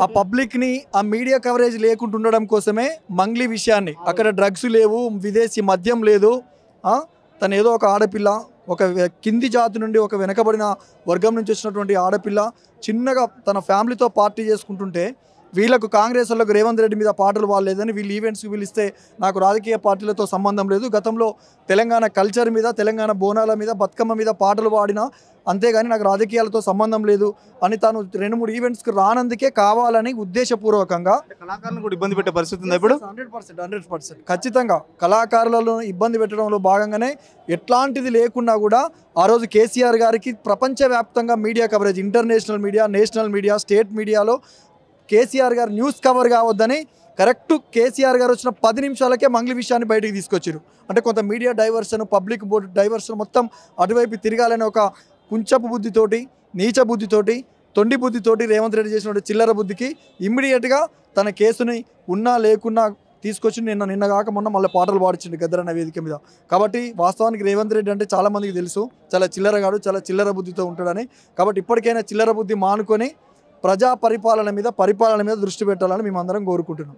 ఆ పబ్లిక్ని ఆ మీడియా కవరేజ్ లేకుండా ఉండడం కోసమే మంగ్లీ విషయాన్ని అక్కడ డ్రగ్స్ లేవు, విదేశీ మద్యం లేదు, తను ఏదో ఒక ఆడపిల్ల, ఒక కింది జాతి నుండి ఒక వెనకబడిన వర్గం నుంచి వచ్చినటువంటి ఆడపిల్ల చిన్నగా తన ఫ్యామిలీతో పార్టీ చేసుకుంటుంటే వీళ్ళకు కాంగ్రెస్ వాళ్ళకు రేవంత్ రెడ్డి మీద పాటలు పాడలేదని వీళ్ళు ఈవెంట్స్కి పిలిస్తే నాకు రాజకీయ పార్టీలతో సంబంధం లేదు, గతంలో తెలంగాణ కల్చర్ మీద, తెలంగాణ బోనాల మీద, బతుకమ్మ మీద పాటలు పాడినా అంతేగాని నాకు రాజకీయాలతో సంబంధం లేదు అని తాను 2-3 ఈవెంట్స్కి రానందుకే కావాలని ఉద్దేశపూర్వకంగా కళాకారులను కూడా ఇబ్బంది పెట్టే పరిస్థితి ఉంది ఇప్పుడు. 100% ఖచ్చితంగా కళాకారులను ఇబ్బంది పెట్టడంలో భాగంగానే ఎట్లాంటిది లేకున్నా కూడా ఆ రోజు కేసీఆర్ గారికి ప్రపంచవ్యాప్తంగా media coverage, international media, national media, state మీడియాలో కేసీఆర్ గారు న్యూస్ కవర్ కావద్దని కరెక్ట్ కేసీఆర్ గారు వచ్చిన 10 నిమిషాలకే మంగ్లీ విషయాన్ని బయటకు తీసుకొచ్చారు. అంటే కొంత media diversion, public board diversion మొత్తం అటువైపు తిరగాలని ఒక కుంచపు బుద్ధితోటి, నీచ బుద్ధితోటి, తొండి బుద్ధితోటి రేవంత్ రెడ్డి చేసిన చిల్లర బుద్ధికి ఇమ్మీడియట్గా తన కేసుని ఉన్నా లేకున్నా తీసుకొచ్చి నిన్న కాక మొన్న మళ్ళీ పాటలు పాడించిండు గద్దరన్న వేదిక మీద. కాబట్టి వాస్తవానికి రేవంత్ రెడ్డి అంటే చాలామందికి తెలుసు చాలా చిల్లరగాడు, చాలా చిల్లర బుద్ధితో ఉంటాడని. కాబట్టి ఇప్పటికైనా చిల్లర బుద్ధి మానుకొని ప్రజా పరిపాలన మీద దృష్టి పెట్టాలని మేమందరం కోరుకుంటున్నాం.